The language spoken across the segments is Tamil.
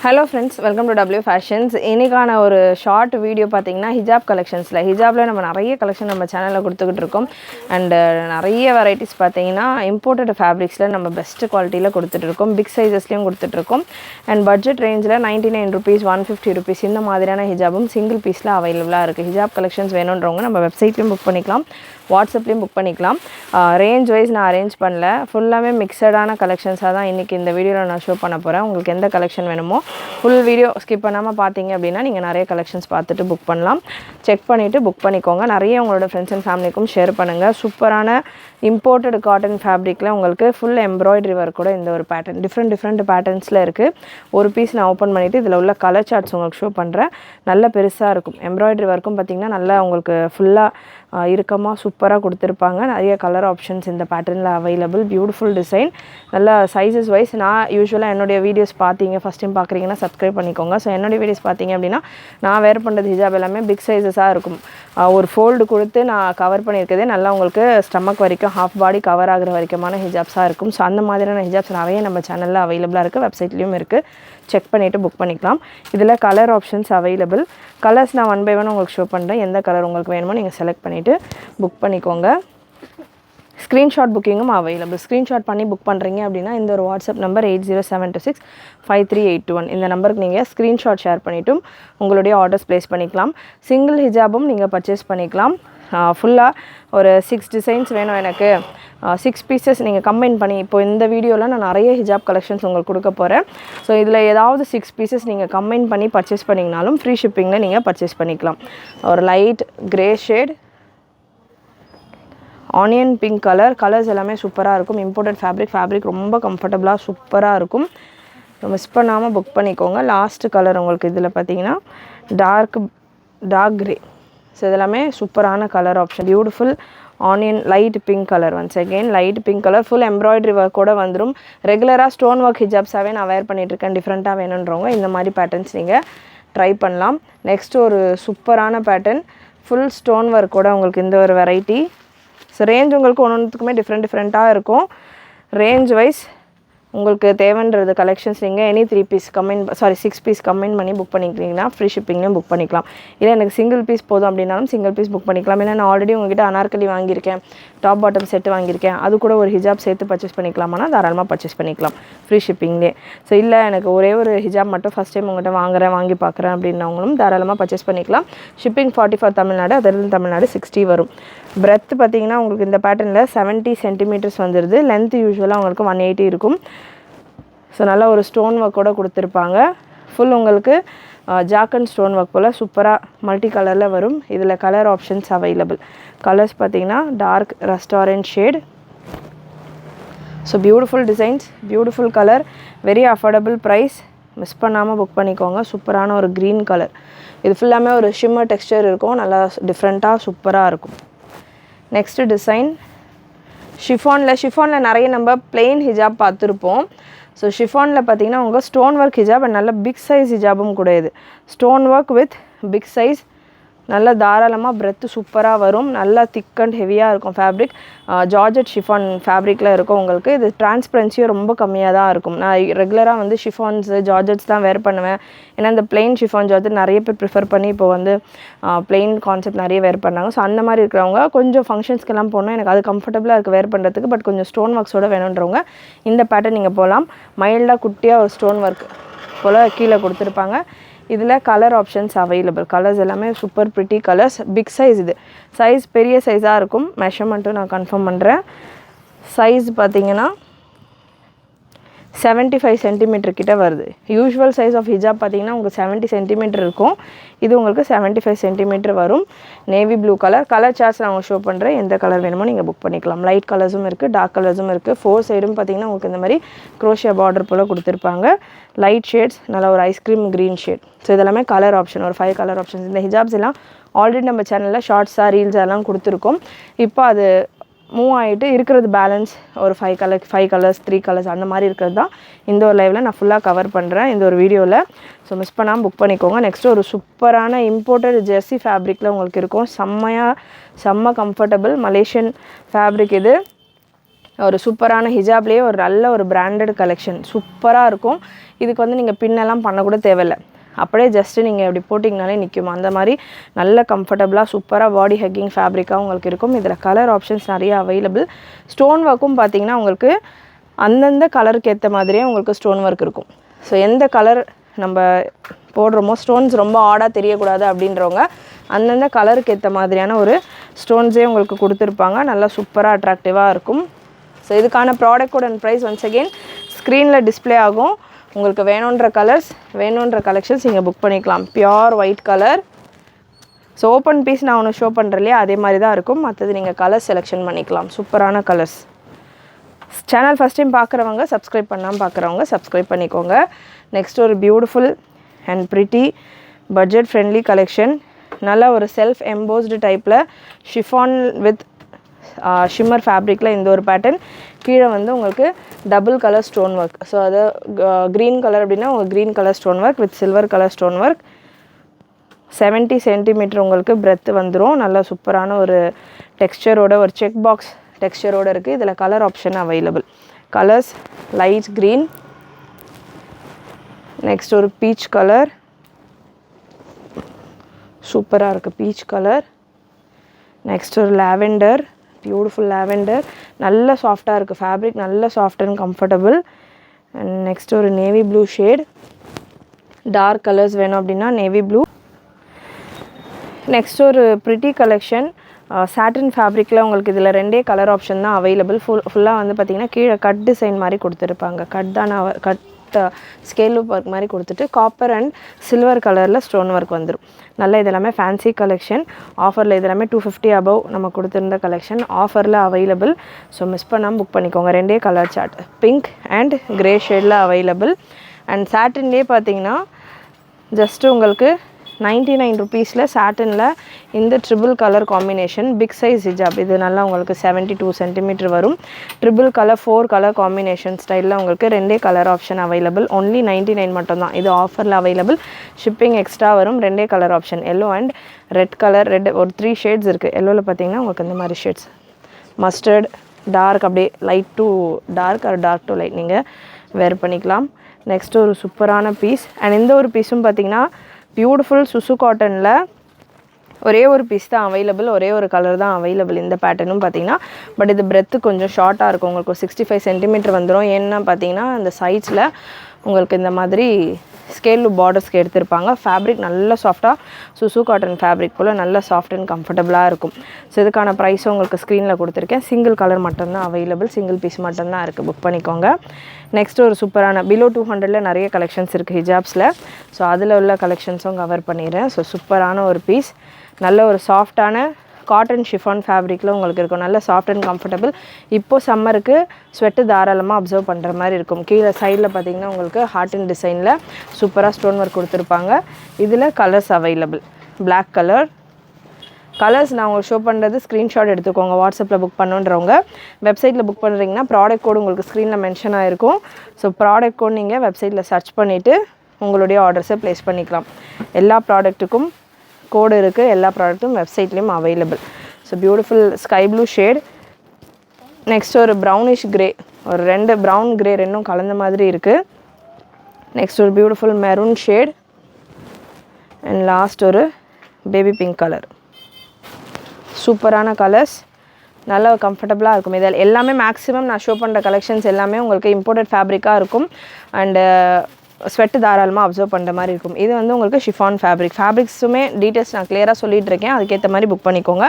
Hello friends, welcome to W Fashions. இன்னைக்கான ஒரு ஷார்ட் வீடியோ பார்த்தீங்கன்னா ஹிஜாப் கலெக்ஷன்ஸில் ஹிஜாபில் நம்ம நிறைய கலெக்ஷன் நம்ம சேனலில் கொடுத்துக்கிட்டு இருக்கோம். அண்ட் நிறைய வெரைட்டிஸ் பார்த்தீங்கன்னா இம்போர்ட்டட் ஃபேப்ரிக்ஸில் நம்ம பெஸ்ட் குவாலிட்டியில் கொடுத்துட்ருக்கோம். பிக் சைஸஸ்லேயும் கொடுத்துட்ருக்கோம். அண்ட் பட்ஜெட் ரேஞ்சில் 99 rupees, 150 rupees இந்த மாதிரியான ஹிஜாபும் சிங்கிள் பீஸில் அவைலபிளாக இருக்குது. ஹிஜாப் கலெக்ஷன்ஸ் வேணுன்றவங்க நம்ம வெப்சைட்லேயும் புக் பண்ணிக்கலாம், வாட்ஸ்அப்லேயும் புக் பண்ணிக்கலாம். ரேஞ்ச் வைஸ் நான் அரேஞ்ச் பண்ணல, ஃபுல்லாகவே மிக்சடான கலெக்ஷன்ஸாக தான் இன்றைக்கி இந்த வீடியோவில் நான் ஷோ பண்ண போகிறேன். உங்களுக்கு எந்த கலெக்ஷன் வேணுமோ ஃபுல் வீடியோ ஸ்கிப் பண்ணாமல் பார்த்தீங்க அப்படின்னா நீங்கள் நிறைய கலெக்ஷன்ஸ் பார்த்துட்டு புக் பண்ணலாம். செக் பண்ணிவிட்டு புக் பண்ணிக்கோங்க. நிறைய உங்களோட ஃப்ரெண்ட்ஸ் அண்ட் ஃபேமிலிக்கும் ஷேர் பண்ணுங்கள். சூப்பரான இம்போர்ட்டட் காட்டன் ஃபேப்ரிக்கில் உங்களுக்கு ஃபுல் எம்ப்ராய்டரி ஒர்க் கூட இந்த ஒரு பேட்டர்ன் டிஃப்ரெண்ட் பேட்டர்ன்ஸில் இருக்குது. ஒரு பீஸ் நான் ஓப்பன் பண்ணிவிட்டு இதில் உள்ள கலர் சார்ட்ஸ் உங்களுக்கு ஷோ பண்ணுறேன். நல்ல பெருசாக இருக்கும். எம்ப்ராய்டரி ஒர்க்கும் பார்த்திங்கன்னா நல்லா உங்களுக்கு ஃபுல்லாக இறுக்கமாக சூப்பராக கொடுத்துருப்பாங்க. நிறைய கலர் ஆப்ஷன்ஸ் இந்த பேட்டர்னில் அவைலபிள். Beautiful design. நல்லா சைஸஸ் வைஸ் நான் யூஸ்வலாக என்னுடைய வீடியோஸ் பார்த்தீங்க ஃபஸ்ட் டைம் பார்க்குறீங்கன்னா சப்ஸ்கிரைப் பண்ணிக்கோங்க. ஸோ என்னுடைய வீடியோஸ் பார்த்தீங்க அப்படின்னா நான் வேர் பண்ணுறது ஹிஜாப் எல்லாமே பிக் சைஸஸாக இருக்கும். ஒரு ஃபோல்டு கொடுத்து நான் கவர் பண்ணியிருக்கதே நல்லா உங்களுக்கு ஸ்டமக் வரைக்கும் ஹாஃப் பாடி கவர் ஆகிற வரைக்குமான ஹிஜாப்ஸாக இருக்கும். ஸோ அந்த மாதிரியான ஹிஜாப்ஸ் நிறைய நம்ம சேனலில் அவைலபிளாக இருக்குது. வெப்சைட்லேயும் இருக்குது. செக் பண்ணிவிட்டு புக் பண்ணிக்கலாம். இதில் கலர் ஆப்ஷன்ஸ் அவைலபிள். கலர்ஸ் நான் 1 by 1 உங்களுக்கு ஷோ பண்ணுறேன். எந்த கலர் உங்களுக்கு வேணுமோ நீங்கள் செலக்ட் பண்ணிவிட்டு புக் பண்ணிக்கோங்க. ஸ்க்ரீன்ஷாட் புக்கிங்கும் அவைலபிள். ஸ்க்ரீன்ஷாட் பண்ணி புக் பண்ணுறீங்க அப்படின்னா இந்த ஒரு வாட்ஸ்அப் நம்பர் 8072653821 இந்த நம்பருக்கு நீங்கள் ஸ்க்ரீன்ஷாட் ஷேர் பண்ணிவிட்டும் உங்களுடைய ஆர்டர்ஸ் ப்ளேஸ் பண்ணிக்கலாம். சிங்கிள் ஹிஜாபும் நீங்கள் பர்ச்சேஸ் பண்ணிக்கலாம். ஃபுல்லாக ஒரு 6 டிசைன்ஸ் வேணும் எனக்கு, 6 பீசஸ் நீங்கள் கம்பைன் பண்ணி இப்போ இந்த வீடியோவில் நான் நிறைய ஹிஜாப் கலெக்ஷன்ஸ் உங்களுக்கு கொடுக்க போகிறேன். ஸோ இதில் ஏதாவது 6 பீசஸ் நீங்கள் கம்பைன் பண்ணி பர்ச்சேஸ் பண்ணிங்கனாலும் ஃப்ரீ ஷிப்பிங்கில் நீங்கள் பர்ச்சேஸ் பண்ணிக்கலாம். ஒரு light grey shade, onion pink colours எல்லாமே சூப்பராக இருக்கும். இம்போர்ட்டட் ஃபேப்ரிக் ரொம்ப கம்ஃபர்டபுளாக சூப்பராக இருக்கும். மிஸ் பண்ணாமல் புக் பண்ணிக்கோங்க. லாஸ்ட் கலர் உங்களுக்கு இதில் பார்த்தீங்கன்னா டார்க் கிரே. ஸோ இதெல்லாமே சூப்பரான colour option. Beautiful onion light pink colour. Once again light pink colour. Full embroidery ஒர்க்கோடு வந்துடும். ரெகுலராக ஸ்டோன் ஒர்க் ஹிஜாப்ஸாகவே நான் வேர் பண்ணிகிட்ருக்கேன். டிஃப்ரெண்ட்டாக வேணுன்றவங்க இந்த மாதிரி பேட்டர்ன்ஸ் நீங்கள் ட்ரை பண்ணலாம். நெக்ஸ்ட் ஒரு சூப்பரான பேட்டர்ன் ஃபுல் ஸ்டோன் ஒர்க்கோட உங்களுக்கு இந்த ஒரு வெரைட்டி. ஸோ ரேஞ்ச் உங்களுக்கு ஒன்றுத்துக்குமே டிஃப்ரெண்ட்டாக இருக்கும். ரேஞ்ச் வைஸ் உங்களுக்கு தேவைன்றது கலெக்ஷன்ஸ் நீங்கள் எனி 6 பீஸ் கம்பைன் பண்ணி புக் பண்ணிக்கிறீங்கன்னா ஃப்ரீ ஷிப்பிங்லேயும் புக் பண்ணிக்கலாம். இல்லை எனக்கு சிங்கிள் பீஸ் போதும் அப்படின்னாலும் சிங்கிள் பீஸ் புக் பண்ணிக்கலாம். இல்லை நான் ஆல்ரெடி உங்ககிட்ட அனார்கலி வாங்கியிருக்கேன், டாப் பாட்டம் செட்டு வாங்கியிருக்கேன், அது கூட ஒரு ஹிஜாப் சேர்த்து பர்ச்சேஸ் பண்ணிக்கலாமானா தாராளமாக பர்ச்சேஸ் பண்ணிக்கலாம் ஃப்ரீ ஷிப்பிங்லேயே. ஸோ இல்லை எனக்கு ஒரே ஒரு ஹிஜாப் மட்டும் ஃபஸ்ட் டைம் உங்கள்கிட்ட வாங்கி பார்க்குறேன் அப்படின்னவங்களும் தாராளமாக பர்ச்சேஸ் பண்ணிக்கலாம். ஷிப்பிங் 40 for தமிழ்நாடு, அதிலிருந்து தமிழ்நாடு 60 வரும். பிரெத் பார்த்தீங்கன்னா உங்களுக்கு இந்த பேட்டர்னில் 70 centimeters வந்துடுது. லென்த் யூஸ்வலாக உங்களுக்கு 180 இருக்கும். ஸோ நல்லா ஒரு ஸ்டோன் ஒர்க்கோடு கொடுத்துருப்பாங்க. ஃபுல் உங்களுக்கு ஜாக்கன் ஸ்டோன் ஒர்க் போல் சூப்பராக மல்டி கலரில் வரும். இதில் கலர் ஆப்ஷன்ஸ் அவைலபிள். கலர்ஸ் பார்த்தீங்கன்னா dark rust orange shade. So beautiful designs, beautiful colour, very affordable price. Miss பண்ணாமல் புக் பண்ணிக்கோங்க. சூப்பரான ஒரு க்ரீன் கலர். இது ஃபுல்லாமே ஒரு ஷிம்மர் டெக்ஸ்டர் இருக்கும். நல்லா டிஃப்ரெண்ட்டாக சூப்பராக இருக்கும். நெக்ஸ்ட்டு டிசைன் ஷிஃபானில் நிறைய நம்ம பிளெயின் ஹிஜாப் பார்த்துருப்போம். ஸோ ஷிஃபானில் பார்த்தீங்கன்னா உங்கள் ஸ்டோன் ஒர்க் ஹிஜாப் அண்ட் நல்ல பிக் சைஸ் ஹிஜாபும் கூட. இது stone work with big size. நல்லா தாராளமாக பிரெத்து சூப்பராக வரும். நல்லா திக் அண்ட் ஹெவியாக இருக்கும் ஃபேப்ரிக். ஜார்ஜெட் ஷிஃபான் ஃபேப்ரிக்கில் இருக்கும் உங்களுக்கு. இது டிரான்ஸ்பரன்சியும் ரொம்ப கம்மியாக தான் இருக்கும். நான் ரெகுலராக வந்து ஷிஃபான்ஸு ஜார்ஜெட்ஸ் தான் வேர் பண்ணுவேன். ஏன்னா இந்த பிளெயின் ஷிஃபான் ஜார்ஜெட் நிறைய பேர் ப்ரிஃபர் பண்ணி இப்போ வந்து பிளெயின் கான்செப்ட் நிறைய வேர் பண்ணாங்க. ஸோ அந்த மாதிரி இருக்கிறவங்க கொஞ்சம் ஃபங்க்ஷன்ஸ்க்கெல்லாம் போனால் எனக்கு அது கம்ஃபர்டபுளாக இருக்குது வேர் பண்ணுறதுக்கு, பட் கொஞ்சம் ஸ்டோன் ஒர்க்ஸோடு வேணுன்றவங்க இந்த பேட்டர்ன் நீங்கள் போகலாம். மைல்டாக குட்டியாக ஒரு ஸ்டோன் ஒர்க் போல் கீழே கொடுத்துருப்பாங்க. இதில் கலர் ஆப்ஷன்ஸ் அவைலபிள். கலர்ஸ் எல்லாமே super pretty colours. Big size. இது சைஸ் பெரிய சைஸாக இருக்கும். மெஷர்மெண்ட்டும் நான் கன்ஃபார்ம் பண்ணுறேன். சைஸ் பார்த்தீங்கன்னா 75 centimeter கிட்ட வருது. யூஸ்வல் சைஸ் ஆஃப் ஹிஜாப் பார்த்தீங்கன்னா உங்களுக்கு 70 centimeter இருக்கும். இது உங்களுக்கு 75 centimeter வரும். நேவி ப்ளூ கலர் சார்ட்ஸ் நான் உங்களுக்கு ஷோ பண்ணுறேன். எந்த கலர் வேணுமோ நீங்கள் புக் பண்ணிக்கலாம். லைட் கலர்ஸும் இருக்குது, டார்க் கலர்ஸும் இருக்குது. 4 சைடும் பார்த்தீங்கன்னா உங்களுக்கு இந்த மாதிரி க்ரோஷியா பார்டர் போல் கொடுத்துருப்பாங்க. லைட் ஷேட்ஸ், நல்லா ஒரு ஐஸ்கிரீம் க்ரீன் ஷேட். ஸோ இதெல்லாமே கலர் ஆப்ஷன். ஒரு 5 கலர் ஆப்ஷன்ஸ். இந்த ஹிஜாப்ஸ் எல்லாம் ஆல்ரெடி நம்ம சேனலில் ஷார்ட்ஸாக ரீல்ஸ் எல்லாம் கொடுத்துருக்கோம். இப்போ அது மூவ் ஆகிட்டு இருக்கிறது பேலன்ஸ் ஒரு 5 கலர்ஸ் 3 கலர்ஸ் அந்த மாதிரி இருக்கிறது தான் இந்த ஒரு லைவில் நான் ஃபுல்லாக கவர் பண்ணுறேன் இந்த ஒரு வீடியோவில். ஸோ மிஸ் பண்ணாமல் புக் பண்ணிக்கோங்க. நெக்ஸ்ட்டு ஒரு சூப்பரான இம்போர்ட்டட் ஜெர்சி ஃபேப்ரிக்கில் உங்களுக்கு இருக்கும். செம்ம கம்ஃபர்டபுள் மலேசியன் ஃபேப்ரிக். இது ஒரு சூப்பரான ஹிஜாப்லேயே ஒரு நல்ல ஒரு பிராண்டட் கலெக்ஷன் சூப்பராக இருக்கும். இதுக்கு வந்து நீங்கள் பின்னெல்லாம் பண்ணக்கூட தேவையில்லை, அப்படியே ஜஸ்ட்டு நீங்கள் இப்படி போட்டிங்கனாலே நிற்கும். அந்த மாதிரி நல்ல கம்ஃபர்டபுளாக சூப்பராக பாடி ஹக்கிங் ஃபேப்ரிக்காக உங்களுக்கு இருக்கும். இதில் கலர் ஆப்ஷன்ஸ் நிறைய அவைலபிள். ஸ்டோன் ஒர்க்கும் பார்த்தீங்கன்னா உங்களுக்கு அந்தந்த கலருக்கு ஏற்ற மாதிரியே உங்களுக்கு ஸ்டோன் ஒர்க் இருக்கும். ஸோ எந்த கலர் நம்ம போடுறோமோ, ஸ்டோன்ஸ் ரொம்ப ஆடாக தெரியக்கூடாது அப்படின்றவங்க அந்தந்த கலருக்கு ஏற்ற மாதிரியான ஒரு ஸ்டோன்ஸே உங்களுக்கு கொடுத்துருப்பாங்க. நல்லா சூப்பராக அட்ராக்டிவாக இருக்கும். ஸோ இதுக்கான ப்ராடக்டோட ப்ரைஸ் ஒன்ஸ் அகெயின் ஸ்க்ரீனில் டிஸ்பிளே ஆகும். உங்களுக்கு வேணுன்ற கலர்ஸ் வேணுன்ற கலெக்ஷன்ஸ் நீங்கள் புக் பண்ணிக்கலாம். Pure white colour. So open piece நான் ஒன்று ஷோ பண்ணுறேன் இல்லையா, அதே மாதிரி தான் இருக்கும். மற்றது நீங்கள் கலர் செலெக்ஷன் பண்ணிக்கலாம். சூப்பரான கலர்ஸ். சேனல் ஃபஸ்ட் டைம் பார்க்குறவங்க, சப்ஸ்கிரைப் பண்ணாமல் பார்க்குறவங்க சப்ஸ்கிரைப் பண்ணிக்கோங்க. நெக்ஸ்ட் ஒரு beautiful and pretty budget friendly collection. நல்லா ஒரு செல்ஃப் எம்போஸ்டு டைப்பில் ஷிஃபான் வித் ஷிம்மர் ஃபேப்ரிக்கில் இந்த ஒரு பேட்டர்ன். கீழே வந்து உங்களுக்கு double colour stone work. So அது க்ரீன் கலர் அப்படின்னா உங்களுக்கு green colour stone work with silver colour stone work. 70 centimetre உங்களுக்கு பிரெத் வந்துடும். நல்லா சூப்பரான ஒரு டெக்ஸ்சரோட, ஒரு செக் பாக்ஸ் டெக்ஸ்சரோடு இருக்குது. இதில் colour option available. Colours light green, next ஒரு பீச் கலர், சூப்பராக இருக்குது பீச் கலர். நெக்ஸ்ட் ஒரு லாவெண்டர், பியூட்டிஃபுல் லாவெண்டர். நல்ல சாஃப்டாக இருக்குது ஃபேப்ரிக், நல்ல soft and comfortable. And next ஒரு navy blue shade. Dark colours வேணும் அப்படின்னா நேவி ப்ளூ. நெக்ஸ்ட் ஒரு ப்ரிட்டி கலெக்ஷன் சாட்டின் ஃபேப்ரிக்கில் உங்களுக்கு இதில் 2 கலர் ஆப்ஷன் தான் அவைலபிள். ஃபுல்லாக வந்து பார்த்திங்கன்னா கீழே கட் டிசைன் மாதிரி கொடுத்துருப்பாங்க. கட் ஸ்கேல் ஒர்க் மாதிரி கொடுத்துட்டு காப்பர் அண்ட் சில்வர் கலரில் ஸ்டோன் ஒர்க் வந்துடும். நல்லா இதெல்லாமே ஃபேன்சி கலெக்ஷன். ஆஃபரில் இதெல்லாமே 250 அபவ் நம்ம கொடுத்துருந்த கலெக்ஷன் ஆஃபரில் அவைலபிள். ஸோ மிஸ் பண்ணாமல் புக் பண்ணிக்கோங்க. 2 colour chart, pink and grey ஷேடில் அவைலபிள். அண்ட் சாட்டின்லேயே பார்த்தீங்கன்னா ஜஸ்ட்டு உங்களுக்கு 99 ருபீஸில் சாட்டினில் இந்த triple colour combination big size hijab. இது நல்லா உங்களுக்கு 72 சென்டிமீட்டர் வரும். ட்ரிபிள் கலர் 4 கலர் காம்பினேஷன் ஸ்டைலில் உங்களுக்கு 2 கலர் ஆப்ஷன் அவைலபிள். ஒன்லி 99 மட்டும்தான். இது ஆஃபரில் அவைலபிள். ஷிப்பிங் எக்ஸ்ட்ரா வரும். 2 colour option, yellow and red colour. Red ஒரு 3 ஷேட்ஸ் இருக்குது. எல்லோவில் பார்த்தீங்கன்னா உங்களுக்கு இந்த மாதிரி ஷேட்ஸ், மஸ்டர்ட், டார்க், அப்படியே light to dark or dark to light நீங்கள் வேர் பண்ணிக்கலாம். நெக்ஸ்ட்டு ஒரு சூப்பரான பீஸ். அண்ட் இந்த ஒரு பீஸும் பார்த்தீங்கன்னா பியூட்டிஃபுல் சுசு காட்டனில் ஒரே ஒரு பீஸ் தான் அவைலபிள், ஒரே ஒரு கலர் தான் அவைலபிள். இந்த பேட்டர்னும் பார்த்தீங்கன்னா பட் இது பிரெத்து கொஞ்சம் ஷார்ட்டாக இருக்கும். உங்களுக்கு ஒரு 65 சென்டிமீட்டர் வந்துடும். ஏன்னா பார்த்தீங்கன்னா இந்த சைட்ஸில் உங்களுக்கு இந்த மாதிரி ஸ்கேல் பார்டர்ஸ்க்கு எடுத்திருப்பாங்க. ஃபேப்ரிக் நல்ல சாஃப்டாக சுசு காட்டன் ஃபேப்ரிக் போல் நல்ல சாஃப்ட் அண்ட் கம்ஃபர்டபுளாக இருக்கும். ஸோ இதுக்கான ப்ரைஸும் உங்களுக்கு ஸ்க்ரீனில் கொடுத்துருக்கேன். சிங்கிள் கலர் மட்டும்தான் அவைலபிள், சிங்கிள் பீஸ் மட்டும்தான் இருக்குது. புக் பண்ணிக்கோங்க. நெக்ஸ்ட் ஒரு சூப்பரான பிலோ 200 நிறைய கலெக்ஷன்ஸ் இருக்குது ஹிஜாப்ஸில். ஸோ அதில் உள்ள கலெக்ஷன்ஸும் கவர் பண்ணிடுறேன். ஸோ சூப்பரான ஒரு பீஸ், நல்ல ஒரு சாஃப்டான காட்டன் ஷிஃபான் ஃபேப்ரிக்கில் உங்களுக்கு இருக்கும். நல்ல சாஃப்ட் அண்ட் கம்ஃபர்டபுள். இப்போது சம்மருக்கு ஸ்வெட்டு தாராளமாக அப்சர்வ் பண்ணுற மாதிரி இருக்கும். கீழே சைடில் பார்த்தீங்கன்னா உங்களுக்கு ஹார்ட் அண்ட் டிசைனில் சூப்பராக ஸ்டோன் ஒர்க் கொடுத்துருப்பாங்க. இதில் colours available. Black colour. Colours நான் உங்களுக்கு ஷோ பண்ணுறது ஸ்க்ரீன்ஷாட் எடுத்துக்கோங்க. வாட்ஸ்அப்பில் புக் பண்ணுன்றவங்க வெப்சைட்டில் புக் பண்ணுறீங்கன்னா ப்ராடக்ட் கோடு உங்களுக்கு ஸ்க்ரீனில் மென்ஷன் ஆகிருக்கும். ஸோ ப்ராடக்ட் கோட் நீங்கள் வெப்சைட்டில் சர்ச் பண்ணிவிட்டு உங்களுடைய ஆர்டர்ஸை ப்ளேஸ் பண்ணிக்கலாம். எல்லா ப்ராடக்ட்டுக்கும் கோடு இருக்குது. எல்லா ப்ராடக்ட்டும் வெப்சைட்லேயும் அவைலபிள். So beautiful sky blue shade. Next ஒரு ப்ரௌனிஷ் கிரே, ஒரு 2 ப்ரௌன் கிரே ரெண்டும் கலந்த மாதிரி இருக்குது. நெக்ஸ்ட் ஒரு beautiful maroon shade. And last ஒரு பேபி பிங்க் கலர். சூப்பரான கலர்ஸ், நல்ல கம்ஃபர்டபுளாக இருக்கும். இதில் எல்லாமே மேக்ஸிமம் நான் ஷோ பண்ணுற கலெக்ஷன்ஸ் எல்லாமே உங்களுக்கு இம்போர்ட்டட் ஃபேப்ரிக்காக இருக்கும். அண்டு ஸ்வெட்டு தாராளமாக அப்சர்வ் பண்ணுற மாதிரி இருக்கும். இது வந்து உங்களுக்கு ஷிஃபான் ஃபேப்ரிக்ஸுமே டீட்டெயில்ஸ் நான் கிளியராக சொல்லிகிட்டு இருக்கேன். அதுக்கேற்ற மாதிரி புக் பண்ணிக்கோங்க.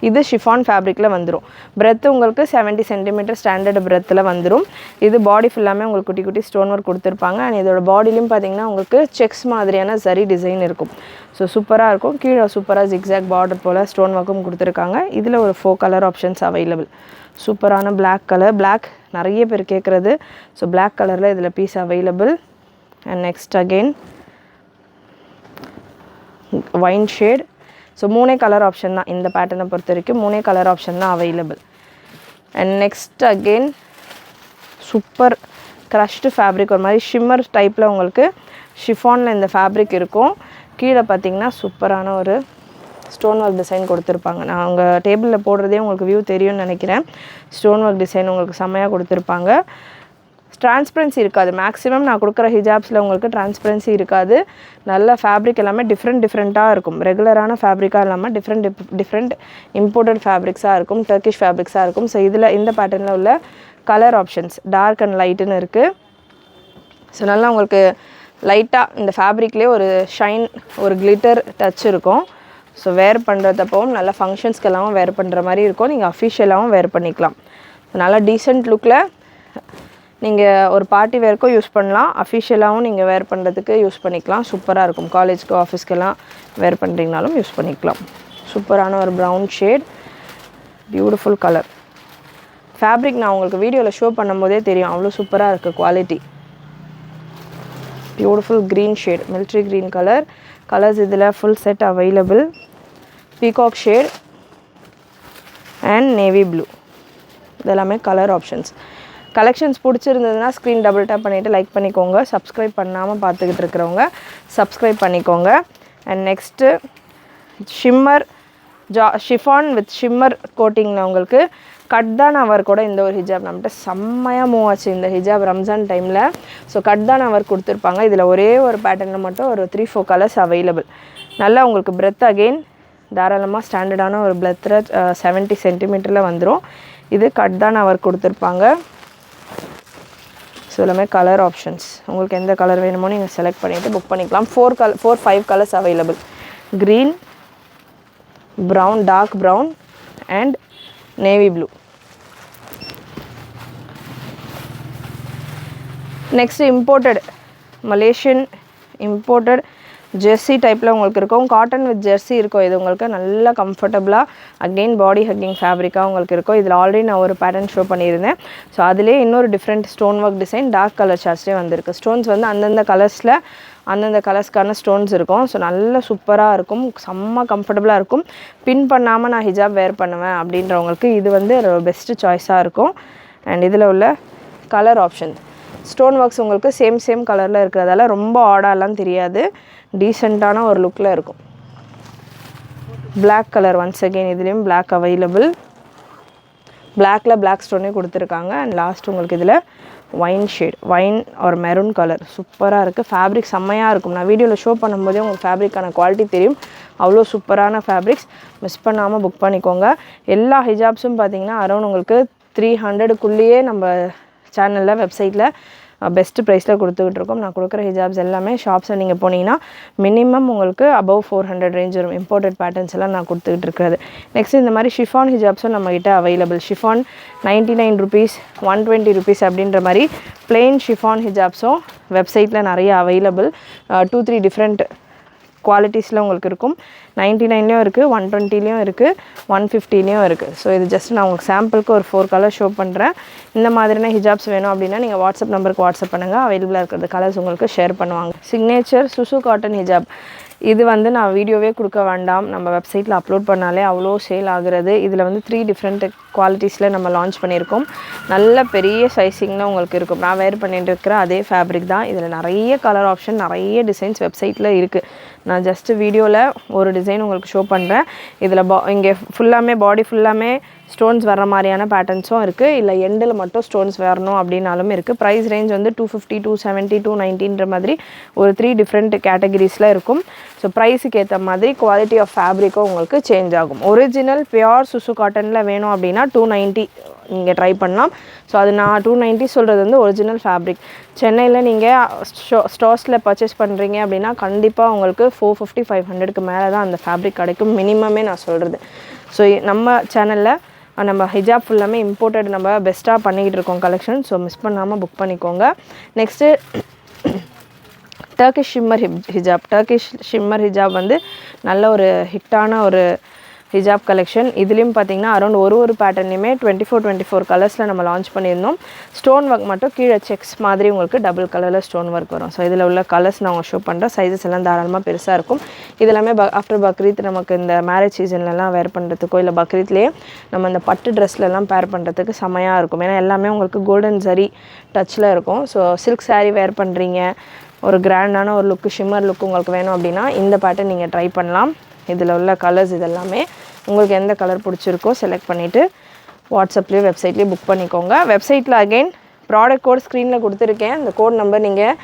இது ஷிஃபான் ஃபேப்ரிக்கில் வந்துடும். பிரெத்து உங்களுக்கு 70 சென்டிமீட்டர் ஸ்டாண்டர்டு பிரெத்தில் வந்துடும். இது பாடி ஃபுல்லாமே உங்களுக்கு குட்டி குட்டி ஸ்டோன் ஒர்க் கொடுத்துருப்பாங்க. அண்ட் இதோட பாடிலையும் பார்த்தீங்கன்னா உங்களுக்கு செக்ஸ் மாதிரியான சரி டிசைன் இருக்கும். ஸோ சூப்பராக இருக்கும். கீழே சூப்பராக ஜிக்ஸாக் பார்டர் போல் ஸ்டோன் ஒர்க்கும் கொடுத்துருக்காங்க. இதில் ஒரு 4 கலர் ஆப்ஷன்ஸ் அவைலபிள். சூப்பரான பிளாக் கலர். பிளாக் நிறைய பேர் கேட்குறது. ஸோ பிளாக் கலரில் இதில் piece available. And next again wine shade. So 3 colour option தான் இந்த பேட்டர்னை பொறுத்த வரைக்கும். 3 கலர் ஆப்ஷன் தான் available. And next again super crushed fabric, ஒரு மாதிரி ஷிம்மர் டைப்பில் உங்களுக்கு ஷிஃபானில் இந்த ஃபேப்ரிக் இருக்கும். கீழே பார்த்தீங்கன்னா சூப்பரான ஒரு ஸ்டோன் ஒர்க் டிசைன் கொடுத்துருப்பாங்க. நான் உங்கள் டேபிளில் போடுறதே உங்களுக்கு வியூ தெரியும்னு நினைக்கிறேன். ஸ்டோன் ஒர்க் டிசைன் உங்களுக்கு செம்மையாக கொடுத்துருப்பாங்க. டிரான்ஸ்பரன்சி இருக்காது. மேக்ஸிமம் நான் கொடுக்குற ஹிஜாப்ஸில் உங்களுக்கு டிரான்ஸ்பரன்சி இருக்காது. நல்ல ஃபேப்ரிக் எல்லாமே டிஃப்ரெண்ட்டாக இருக்கும். ரெகுலரான ஃபேப்ரிக்காக இல்லாமல் டிஃப்ரெண்ட் இம்போர்ட்டட் ஃபேப்ரிக்ஸாக இருக்கும். டர்க்கிஷ் ஃபேப்ரிக்ஸாக இருக்கும். ஸோ இதில் இந்த பேட்டர்னில் உள்ள கலர் ஆப்ஷன்ஸ் டார்க் அண்ட் லைட்டுன்னு இருக்குது. ஸோ நல்லா உங்களுக்கு லைட்டாக இந்த ஃபேப்ரிக்லேயே ஒரு ஷைன், ஒரு கிளிட்டர் டச் இருக்கும். ஸோ வேர் பண்ணுறதப்பவும் நல்லா ஃபங்க்ஷன்ஸ்க்கெல்லாம் வேர் பண்ணுற மாதிரி இருக்கும். நீங்கள் அஃபிஷியலாகவும் வேர் பண்ணிக்கலாம். நல்லா டீசெண்ட் லுக்கில் நீங்கள் ஒரு பார்ட்டி வேர்க்கும் யூஸ் பண்ணலாம். அஃபிஷியலாகவும் நீங்கள் வேர் பண்ணுறதுக்கு யூஸ் பண்ணிக்கலாம். சூப்பராக இருக்கும். காலேஜ்க்கு ஆஃபீஸ்க்கெல்லாம் வேர் பண்ணுறீங்கனாலும் யூஸ் பண்ணிக்கலாம். சூப்பரான ஒரு brown shade, beautiful colour. Fabric நான் உங்களுக்கு வீடியோவில் ஷோ பண்ணும்போதே தெரியும், அவ்வளோ சூப்பராக இருக்குது quality. Beautiful green shade, military green colour. Colours இதில் full set available. Peacock shade and navy blue, இதெல்லாமே கலர் ஆப்ஷன்ஸ். கலெக்ஷன்ஸ் பிடிச்சிருந்ததுன்னா ஸ்க்ரீன் டபுள் டேப் பண்ணிவிட்டு லைக் பண்ணிக்கோங்க. சப்ஸ்கிரைப் பண்ணாமல் பார்த்துக்கிட்டு இருக்கிறவங்க சப்ஸ்கிரைப் பண்ணிக்கோங்க. And next shimmer chiffon with shimmer கோட்டிங்கில் உங்களுக்கு கட்தானா ஒர்க்கோட இந்த ஒரு ஹிஜாப் நம்மகிட்ட செம்மையாக மூவ் ஆச்சு இந்த ஹிஜாப் ரம்ஜான் டைமில். ஸோ கட்தானா ஒர்க் கொடுத்துருப்பாங்க. இதில் ஒரே ஒரு பேட்டர்னில் மட்டும் ஒரு 3-4 கலர்ஸ் அவைலபிள். நல்லா உங்களுக்கு பிரெத் அகெயின் தாராளமாக ஸ்டாண்டர்டான ஒரு பிரெத் 70 சென்டிமீட்டரில் வந்துடும். இது கட்தானா ஒர்க் கொடுத்துருப்பாங்க. ஸோ எல்லாமே கலர் ஆப்ஷன்ஸ். உங்களுக்கு எந்த கலர் வேணுமோ நீங்கள் செலக்ட் பண்ணிவிட்டு புக் பண்ணிக்கலாம். 4-5 colours available. Green, brown, dark brown and navy blue. Next imported Malaysian imported jersey டைப்பில் உங்களுக்கு இருக்கும். காட்டன் வித் ஜெர்சி இருக்கும். இது உங்களுக்கு நல்லா கம்ஃபர்டபுளாக அகெயின் பாடி ஹக்கிங் ஃபேப்ரிக்காக உங்களுக்கு இருக்கும். இதில் ஆல்ரெடி நான் ஒரு பேட்டர்ன் ஷோ பண்ணியிருந்தேன். ஸோ அதிலே இன்னொரு different stone work design dark colour சார்ட்ஸ்லேயே வந்திருக்கு. ஸ்டோன்ஸ் வந்து அந்தந்த கலர்ஸில் அந்தந்த கலர்ஸ்க்கான ஸ்டோன்ஸ் இருக்கும். ஸோ நல்லா சூப்பராக இருக்கும், செம்ம கம்ஃபர்டபுளாக இருக்கும். பின் பண்ணாமல் நான் ஹிஜாப் வேர் பண்ணுவேன் அப்படின்றவங்களுக்கு இது வந்து பெஸ்ட்டு சாய்ஸாக இருக்கும். அண்ட் இதில் உள்ள கலர் ஆப்ஷன் ஸ்டோன் ஒர்க்ஸ் உங்களுக்கு சேம் கலரில் இருக்கிறதால ரொம்ப ஆடாலாம் தெரியாது, டீசெண்டான ஒரு லுக்கில் இருக்கும். பிளாக் கலர் ஒன்ஸ் அகெயின் இதுலேயும் பிளாக் அவைலபிள். பிளாக்ல பிளாக் ஸ்டோனே கொடுத்துருக்காங்க. அண்ட் லாஸ்ட் உங்களுக்கு இதில் ஒயின் ஷேட், ஒயின் ஒரு மெரூன் கலர் சூப்பராக இருக்குது. ஃபேப்ரிக் செம்மையாக இருக்கும். நான் வீடியோவில் ஷோ பண்ணும்போதே உங்களுக்கு ஃபேப்ரிக்கான குவாலிட்டி தெரியும். அவ்வளோ சூப்பரான ஃபேப்ரிக்ஸ். மிஸ் பண்ணாமல் புக் பண்ணிக்கோங்க. எல்லா ஹிஜாப்ஸும் பார்த்தீங்கன்னா அரௌண்ட் உங்களுக்கு 300க்குள்ளேயே நம்ம சேனலில் வெப்சைட்டில் பெஸ்ட்டு ப்ரைஸில் கொடுத்துக்கிட்டு இருக்கோம். நான் கொடுக்குற ஹிஜாப்ஸ் எல்லாமே ஷாப்ஸில் நீங்கள் போனீங்கன்னா மினிமம் உங்களுக்கு அபவ் 400 ரேஞ்ச் வரும். இம்போர்ட்டட் பேட்டர்ன்ஸ் எல்லாம் நான் கொடுத்துக்கிட்டு இருக்கிறது. நெக்ஸ்ட் இந்த மாதிரி ஷிஃபான் ஹிஜாப்ஸும் நம்மகிட்ட அவைலபிள். ஷிஃபான் 99 rupees, 120 rupees அப்படின்ற மாதிரி பிளெயின் ஷிஃபான் ஹிஜாப்ஸும் வெப்சைட்டில் நிறைய அவைலபிள். 2-3 டிஃப்ரெண்ட் குவாலிட்டிஸில் உங்களுக்கு இருக்கும். 99லேயும் இருக்குது, 120லேயும் இருக்குது, 150லேயும் இருக்குது. ஸோ இது ஜஸ்ட் நான் உங்களுக்கு சாம்பிளுக்கு ஒரு 4 கலர் ஷோ பண்ணுறேன். இந்த மாதிரியான ஹிஜாப்ஸ் வேணும் அப்படின்னா நீங்கள் வாட்ஸ்அப் நம்பருக்கு வாட்ஸ்அப் பண்ணுங்கள். அவைலபிளாக இருக்கிறது கலர்ஸ் உங்களுக்கு ஷேர் பண்ணுவாங்க. சிக்னேச்சர் சுசு காட்டன் ஹிஜாப் இது வந்து நான் வீடியோவே கொடுக்க வேண்டாம், நம்ம வெப்சைட்டில் அப்லோட் பண்ணாலே அவ்வளோ சேல் ஆகுறது. இதில் வந்து 3 டிஃப்ரெண்ட் குவாலிட்டிஸில் நம்ம லான்ச் பண்ணியிருக்கோம். நல்ல பெரிய சைஸிங்கில் உங்களுக்கு இருக்கும். நான் வேர் பண்ணிட்டு இருக்கிற அதே ஃபேப்ரிக் தான். இதில் நிறைய கலர் ஆப்ஷன், நிறைய டிசைன்ஸ் வெப்சைட்டில் இருக்குது. நான் ஜஸ்ட்டு வீடியோவில் ஒரு டிசைன் உங்களுக்கு ஷோ பண்ணுறேன். இதில் இங்கே ஃபுல்லாமே பாடி ஃபுல்லாமே ஸ்டோன்ஸ் வர்ற மாதிரியான பேட்டர்ன்ஸும் இருக்குது. இல்லை எண்டில் மட்டும் ஸ்டோன்ஸ் வரணும் அப்படின்னாலும் இருக்குது. ப்ரைஸ் ரேஞ்ச் வந்து 250, 270, 290ன்ற மாதிரி ஒரு 3 டிஃப்ரெண்ட் கேட்டகரிஸில் இருக்கும். ஸோ ப்ரைஸுக்கு ஏற்ற மாதிரி குவாலிட்டி ஆஃப் ஃபேப்ரிக்கும் உங்களுக்கு சேஞ்ச் ஆகும். ஒரிஜினல் பியோர் சுசு காட்டனில் வேணும் அப்படின்னா 290 நீங்கள் ட்ரை பண்ணலாம். ஸோ அது நான் 290 சொல்கிறது வந்து ஒரிஜினல் ஃபேப்ரிக். சென்னையில் நீங்கள் ஸ்டோர்ஸில் பர்ச்சேஸ் பண்ணுறீங்க அப்படின்னா கண்டிப்பாக உங்களுக்கு 450, 500க்கு மேலே தான் அந்த ஃபேப்ரிக் கிடைக்கும் மினிமமே நான் சொல்கிறது. ஸோ நம்ம சேனலில் நம்ம ஹிஜாப் ஃபுல்லாமே இம்போர்ட்டட் நம்ம பெஸ்ட்டாக பண்ணிக்கிட்டு இருக்கோம் கலெக்ஷன். ஸோ மிஸ் பண்ணாமல் புக் பண்ணிக்கோங்க. நெக்ஸ்ட்டு டர்க்கிஷ் ஷிம்மர் ஹிஜாப். டர்க்கிஷ் ஷிம்மர் ஹிஜாப் வந்து நல்ல ஒரு ஹிட்டான ஒரு ஹிஜாப் கலெக்ஷன். இதுலேயும் பார்த்தீங்கன்னா அரௌண்ட் ஒரு பேட்டர்னையுமே 24 கலர்ஸில் நம்ம லான்ச் பண்ணியிருந்தோம். ஸ்டோன் ஒர்க் மட்டும் கீழே செக்ஸ் மாதிரி உங்களுக்கு டபுள் கலரில் ஸ்டோன் ஒர்க் வரும். ஸோ இதில் உள்ள கலர்ஸ் நான் ஷோ பண்ணுறேன். சைஸஸ் எல்லாம் தாராளமாக பெருசாக இருக்கும். இதெல்லாமே ஆஃப்டர் பக்ரீத் நமக்கு இந்த மேரேஜ் சீசன்லலாம் வேர் பண்ணுறதுக்கோ இல்லை பக்ரீத்லேயே நம்ம இந்த பட்டு ட்ரெஸ்லலாம் பேர் பண்ணுறதுக்கு செமையாக இருக்கும். ஏன்னா எல்லாமே உங்களுக்கு கோல்டன் ஜரி டச்சில் இருக்கும். ஸோ சில்க் சாரீ வேர் பண்ணுறீங்க, ஒரு கிராண்டான ஒரு லுக்கு ஷிம்மர் லுக் உங்களுக்கு வேணும் அப்படின்னா இந்த பேட்டர்ன் நீங்கள் ட்ரை பண்ணலாம். இதில் உள்ள கலர்ஸ் இதெல்லாமே உங்களுக்கு எந்த கலர் பிடிச்சிருக்கோ செலக்ட் பண்ணிவிட்டு வாட்ஸ்அப்லேயும் வெப்சைட்லேயும் புக் பண்ணிக்கோங்க. வெப்சைட்டில் அகைன் ப்ராடக்ட் கோட் ஸ்க்ரீனில் கொடுத்துருக்கேன். அந்த கோட் நம்பர் நீங்கள்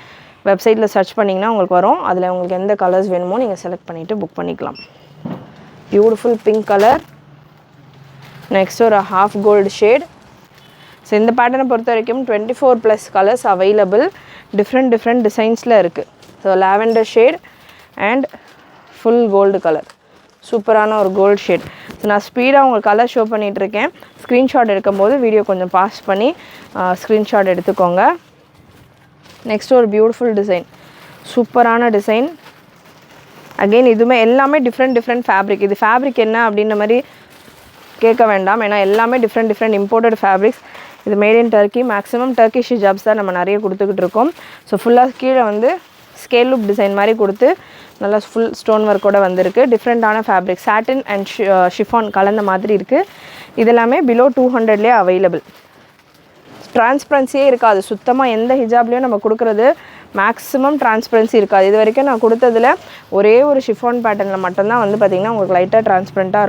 வெப்சைட்டில் சர்ச் பண்ணிங்கன்னா உங்களுக்கு வரும். அதில் உங்களுக்கு எந்த கலர்ஸ் வேணுமோ நீங்கள் செலக்ட் பண்ணிவிட்டு புக் பண்ணிக்கலாம். Beautiful pink colour. நெக்ஸ்ட் ஒரு ஹாஃப் கோல்டு ஷேட். ஸோ இந்த பேட்டர்னை பொறுத்த வரைக்கும் 24+ கலர்ஸ் அவைலபிள். டிஃப்ரெண்ட் டிசைன்ஸில் இருக்குது. So lavender shade and full gold colour. சூப்பரான ஒரு கோல்டு ஷேட். ஸோ நான் ஸ்பீடாக உங்களுக்கு கலர் ஷோ பண்ணிகிட்ருக்கேன். ஸ்க்ரீன்ஷாட் எடுக்கும்போது வீடியோ கொஞ்சம் பாஸ் பண்ணி ஸ்க்ரீன்ஷாட் எடுத்துக்கோங்க. நெக்ஸ்ட் ஒரு பியூட்டிஃபுல் டிசைன். சூப்பரான டிசைன். அகெயின் இதுவுமே எல்லாமே டிஃப்ரெண்ட் ஃபேப்ரிக். இது ஃபேப்ரிக் என்ன அப்படின்ற மாதிரி கேட்க வேண்டாம். ஏன்னா எல்லாமே டிஃப்ரெண்ட் இம்போர்ட்டட் ஃபேப்ரிக்ஸ். இது made in Turkey. Maximum Turkish hijabs தான் நம்ம நிறைய கொடுத்துக்கிட்டு இருக்கோம். ஸோ ஃபுல்லாக கீழே வந்து ஸ்கேல் லூப் டிசைன் மாதிரி கொடுத்து நல்லா ஃபுல் ஸ்டோன் ஒர்க்கோடு வந்திருக்கு. டிஃப்ரெண்ட்டான ஃபேப்ரிக் சாட்டின் அண்ட் ஷிஃபான் கலந்த மாதிரி இருக்குது. இதெல்லாமே பிலோ 200லேயே அவைலபிள். டிரான்ஸ்பரன்சியே இருக்காது. சுத்தமாக எந்த ஹிஜாப்லேயும் நம்ம கொடுக்குறது மேக்ஸிமம் டிரான்ஸ்பரன்சி இருக்காது. இது வரைக்கும் நான் கொடுத்ததில் ஒரே ஒரு ஷிஃபான் பேட்டர்னில் மட்டும்தான் வந்து பார்த்திங்கன்னா உங்களுக்கு லைட்டாக டிரான்ஸ்பரண்ட்டாக இருக்கும்.